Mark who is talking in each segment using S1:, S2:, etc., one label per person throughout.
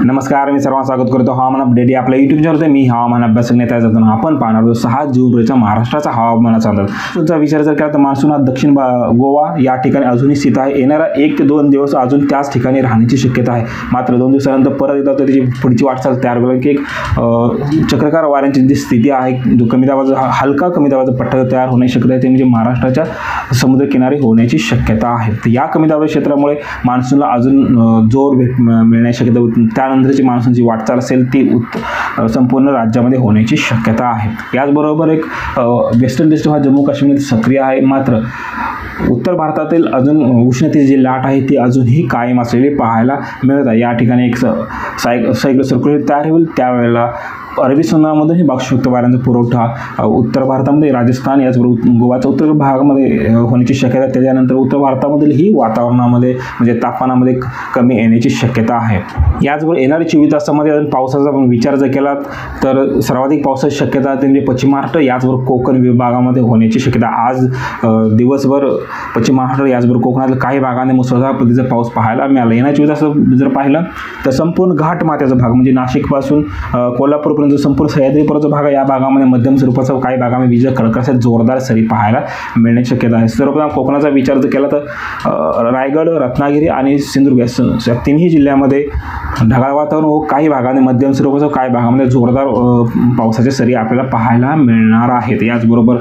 S1: नमस्कार, मी सर्वांचं स्वागत करतो हवामान अपडेट या आपल्या यूट्यूब चॅनलवर। मी हवामान अभ्यासक नेता जातो आपण पाहणार आहोत 6 जूनचा महाराष्ट्राचा हवामानाचा अंदाज। तुमचा विचार जर केला तर मान्सून हा दक्षिण गोवा या ठिकाणी अजूनही स्थित आहे। येणारा 1 ते 2 दिवस अजून त्याच ठिकाणी राहण्याची शक्यता आहे। मात्र 2 दिवसानंतर परत एकदा त्याची पुढची वाटचाल तयार होईल की एक चक्रकार वाऱ्यांची जी स्थिती आहे, जो कमी दाबाचा हलका कमी दाबाचा पट्टा तयार होण्याची शक्यता आहे, ते म्हणजे महाराष्ट्राच्या समुद्रकिनारी होण्याची शक्यता आहे। तर या कमी दाबाच्या क्षेत्रामुळे मान्सूनला अजून जोर मिळण्याची शक्यता होती। त्यानंतरची मान्सूनची वाटचाल असेल ती संपूर्ण राज्यामध्ये होण्याची शक्यता आहे। याचबरोबर एक वेस्टर्न डिस्टर्ब हा जम्मू काश्मीरमध्ये सक्रिय आहे। मात्र उत्तर भारतातील अजून उष्णतेची जी लाट आहे ती अजूनही कायम असलेली पाहायला मिळत आहे। या ठिकाणी एक सायक्लो सर्क्युलेट तयार होईल, त्यावेळेला अरबी समुद्रामधूनही बाष्पयुक्त वाऱ्यांचा पुरवठा उत्तर भारतामध्ये राजस्थान याचबरोबर गोवाच्या उत्तर भागामध्ये होण्याची शक्यता आहे। त्याच्यानंतर उत्तर भारतामधीलही वातावरणामध्ये म्हणजे तापमानामध्ये कमी येण्याची शक्यता आहे। याचबरोबर येणाऱ्या 24 तासामध्ये अजून पावसाचा आपण विचार जर केला तर सर्वाधिक पावसाची शक्यता आहे म्हणजे पश्चिम महाराष्ट्र याचबरोबर कोकण विभागामध्ये होण्याची शक्यता। आज दिवसभर पश्चिम महाराष्ट्र याचबरोबर कोकणातील काही भागांमध्ये मुसळधार पद्धतीचा पाऊस पाहायला मिळाला। येणाऱ्या 24 तासात जर पाहिलं तर संपूर्ण घाट माथ्याचा भाग म्हणजे नाशिकपासून कोल्हापूर जो संपूर्ण सह्याद्रीपर्यंतचा भाग आहे, या भागामध्ये मध्यम स्वरूपाचा, काही भागामध्ये विजा कडकडाटासह जोरदार सरी पाहायला मिळण्याची शक्यता आहे। सर्वप्रथम कोकणाचा विचार जर केला तर रायगड, रत्नागिरी आणि सिंधुदुर्ग या तिन्ही जिल्ह्यामध्ये ढगाळ वातावरण व काही भागामध्ये मध्यम स्वरूपाचं, काही भागामध्ये जोरदार पावसाच्या सरी आपल्याला पाहायला मिळणार आहेत। याचबरोबर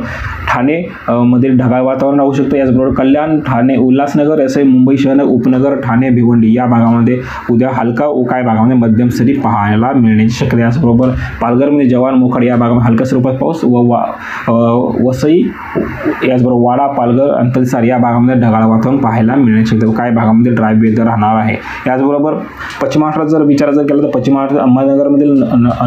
S1: ठाणे मधील ढगाळ वातावरण राहू शकतं। याचबरोबर कल्याण, ठाणे, उल्हासनगर असे मुंबई शहर, उपनगर, ठाणे, भिवंडी या भागामध्ये उद्या हलका व काही भागामध्ये मध्यम सरी पाहायला मिळण्याची शक्यता। याचबरोबर पालघरमध्ये जवान, मोखाड या भागामध्ये हलक्या स्वरूपात पाऊस व वसई याचबरोबर वाडा, पालघर, अंतरसार या भागामध्ये ढगाळ वातावरण पाहायला मिळण्याची शक्यता, काही भागामध्ये ड्राय वेदर राहणार आहे। याचबरोबर पश्चिम महाराष्ट्रात जर विचार केला तर पश्चिम महाराष्ट्रात अहमदनगरमधील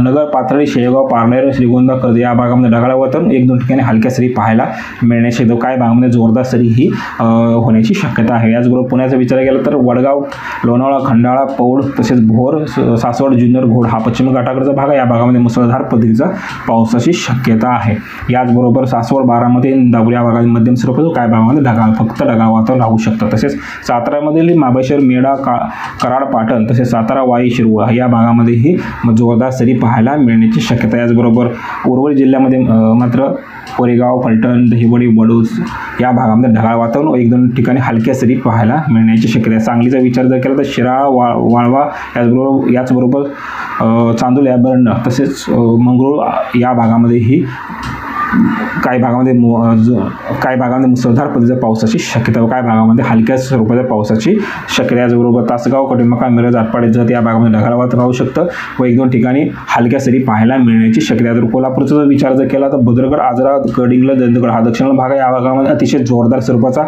S1: नगर, पाथर्डी, शेगाव, पारनेर, श्रीगोंदा, कर्ज या भागामध्ये ढगाळ वातावरण 1-2 ठिकाणी हलक्या सरी पाहायला मिळण्याची शक्यता, काही भागामध्ये जोरदार सरी ही होण्याची शक्यता आहे। याचबरोबर पुण्याचा विचार केला तर वडगाव, लोणावळा, खंडाळा, पौड तसेच भोर, सासवड, जुन्नर, घोड हा पश्चिम घाटाकडचा भाग आहे, या भागामध्ये मुसळधार पद्धतीचा पावसाची शक्यता आहे। याचबरोबर सासवड, बारामती, इंदापूर या भागात मध्यम स्वरूपाचं, काही भागामध्ये फक्त ढगाळ वातावरण राहू शकतं। तसेच साताऱ्यामधील महाबळेश्वर, मेढा, कराड, पाटण तसेच सातारा, वाई, शिरवळ या भागामध्येही जोरदार सरी पाहायला मिळण्याची शक्यता। याचबरोबर उर्वरित जिल्ह्यामध्ये मात्र कोरेगाव, फलटण, दहिवडी, वडूज या भागामध्ये ढगाळ वातावरण व 1-2 ठिकाणी हलक्या सरी पाहायला मिळण्याची शक्यता आहे। सांगलीचा विचार जर केला तर शिराळा, वाळवा याचबरोबर चांदोल, याबरंड तसेच मंगरूळ या भागामध्येही काही भागामध्ये मुसळधार पद्धतीच्या पावसाची शक्यता व काही भागामध्ये हलक्या स्वरूपाच्या पावसाची शक्यता। याचबरोबर तासगाव, कटिमका, मिरज, आटपाडी जत या भागामध्ये ढगाळ वातावरण राहू शकतं व 1-2 ठिकाणी हलक्या सरी पाहायला मिळण्याची शक्यता। तर कोल्हापूरचा जर विचार जर केला तर भद्रगड, आजरा, गडिंग्लज, दंतगड हा दक्षिण भाग आहे, या भागामध्ये अतिशय जोरदार स्वरूपाचा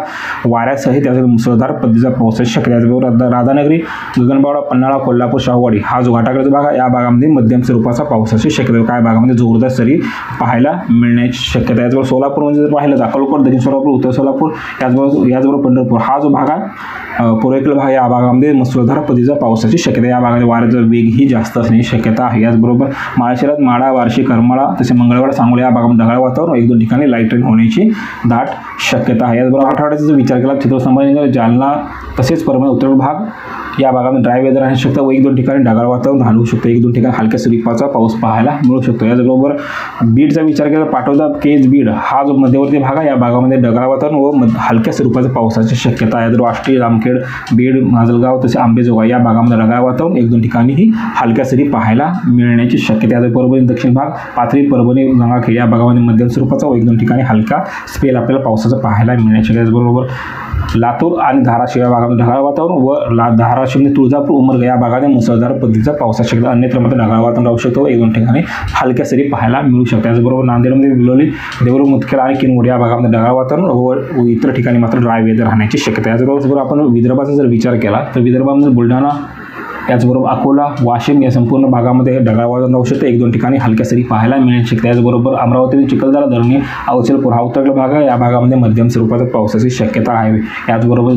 S1: वाऱ्यासहित मुसळधार पद्धतीचा पावसाची शक्यता। याचबरोबर राधानगरी, गगनबावडा, पन्हाळा, कोल्हापूर, शाहूवाडी हा जो घाटाकडचा भाग आहे, या भागामध्ये मध्यम स्वरूपाचा पावसाची शक्यता, काही भागामध्ये जोरदार सरी पाहायला मिळण्याची शक्यता। याचबरोबर सोलापूरमध्ये जर पाहिलं तर अक्कलकोट, दक्षिण सोलापूर, उत्तर सोलापूर याचबरोबर पंढरपूर हा जो भाग आहे, पूर्वेकडील भाग, या भागामध्ये मुसळधार पद्धतीचा पावसाची शक्यता, या भागामध्ये वाऱ्याचा वेगही जास्त असण्याची शक्यता आहे। याचबरोबर माळशिरस, माढा, वार्शी, करमाळा तसे मंगळवार, सांगोला या भागामध्ये ढगाळ वातावरण 1-2 ठिकाणी लाईट रेन होण्याची दाट शक्यता आहे। याचबरोबर आठवड्याचा जर विचार केला छत्रपती संभाजीनगर, जालना तसेच परभणी उत्तर भाग या भागामध्ये ड्राय वेदर राहण्याची शक्यता व 1-2 ठिकाणी ढगाळ वातावरण राहू शकतं, 1-2 ठिकाणी हलक्या स्वरूपाचा पाऊस पाहायला मिळू शकतो। याचबरोबर बीडचा विचार केला पाटोदा, केज, बीड हा जो मध्यवर्ती भाग आहे, या भागामध्ये ढगाळ वातावरण व हलक्या स्वरूपाच्या पावसाची शक्यता आहे। तर आष्टी, जामखेड, बीड, माजलगाव तसे आंबेजोगाई या भागामध्ये ढगाळ वातावरण 1-2 ठिकाणीही हलक्या सरी पाहायला मिळण्याची शक्यता आहे। परभणी दक्षिण भाग, पाथरी, परभणी, गंगाखेड या भागामध्ये मध्यम स्वरूपाचा व 1-2 ठिकाणी हलका स्पेल आपल्याला पावसाचा पाहायला मिळण्याची शक्यता। त्याचबरोबर लातूर आणि धाराशिव या भागामध्ये ढगाळ वातावरण व धाराशिव, तुळजापूर, उमरगा या भागामध्ये मुसळधार पद्धतीचा पावसाची शक्यता, अन्यत्र मात्र ढगाळ वातावरण राहू शकतो व 1-2 ठिकाणी हलक्या सरी पाहायला मिळू शकतात। त्याचबरोबर नांदेडमध्ये विलोली, देवरूख, मुदखेड आणि किनवट या भागामध्ये ढगाळ वातावरण व इतर ठिकाणी मात्र ड्राय वेदर राहण्याची शक्यता। याचबरोबर आपण विदर्भाचा जर विचार केला तर विदर्भामध्ये बुलढाणा याचबरोबर अकोला, वाशिम या संपूर्ण भागामध्ये ढगाळ वातावरण राहू शकते, 1-2 ठिकाणी हलक्या सरी पाहायला मिळण्याची शक्यता। याचबरोबर अमरावती, चिखलदरा, धरणी, अवचलपूर हा उत्तरेकडील भाग आहे, या भागामध्ये मध्यम स्वरूपाच्या पावसाची शक्यता आहे। याचबरोबर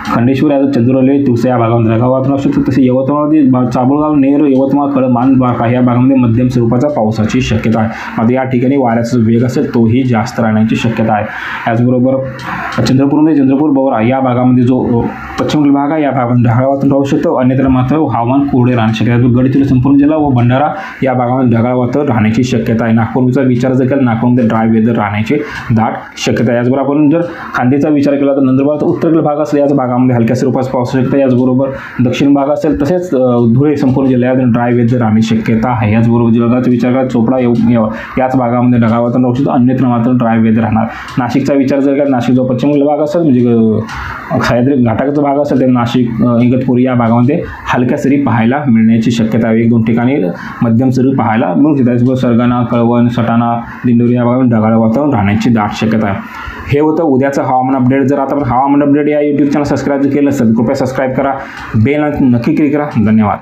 S1: खंडेश्वर, चंद्रवली, तुळसा या भागामध्ये ढगाळ वातावरण राहू शकते। तसे यवतमाळमध्ये चाबुळगाव, नेर, यवतमाळ, कळंब, मानबाग या भागामध्ये मध्यम स्वरूपाचा पावसाची शक्यता आहे। मात्र या ठिकाणी वाऱ्याचा वेग असेल तोही जास्त राहण्याची शक्यता आहे। याचबरोबर चंद्रपूर, बवरा या भागामध्ये जो पश्चिमेकडील भाग आहे, या भागामध्ये ढगाळ वातावरण राहू शकतं, अन्यत्र मात्र व हवामान कोरडे राहण्याची शक्यता आहे. गडचिरोली संपूर्ण जिल्हा व भंडारा या भागामध्ये ढगाळ वातावरण राहण्याची शक्यता आहे. नागपूरचा विचार जर केला नागपूरमध्ये ड्राय वेदर राहण्याची दाट शक्यता आहे. याचबरोबर आपण जर खांदेचा विचार केला तर नंदुरबार उत्तरेकडील भाग असेल याच भागामध्ये हलक्या स्वरूपात पाऊस शकतो. याचबरोबर दक्षिण भाग असेल तसेच धुळे संपूर्ण जिल्ह्यात ड्राय वेदर राहण्याची शक्यता आहे. याचबरोबर जळगावचा विचार केला चोपडा याच भागामध्ये ढगाळ वातावरण राहू शकतं. अन्यत्र मात्र ड्राय वेदर राहणार. नाशिकचा विचार जर केला नाशिक जो पश्चिमेकडील भाग असेल म्हणजे सह्याद्री घाटाचा भाग असेल तर नाशिक इगतपुरी या भागामध्ये हलक्या सरी पाहायला मिळण्याची शक्यता आहे. 1-2 ठिकाणी मध्यम सरी पाहायला मिळू शकतात. त्याचबरोबर सरगाणा कळवण सटाणा दिंडोरी या भागामध्ये ढगाळ वातावरण राहण्याची दाट शक्यता आहे. हे होतं उद्याचं हवामान अपडेट. जर आता आपण हवामान अपडेट या यूट्यूब चॅनल सबस्क्राईब केलं असेल तर कृपया सबस्क्राईब करा, बेल नक्की क्लिक करा. धन्यवाद.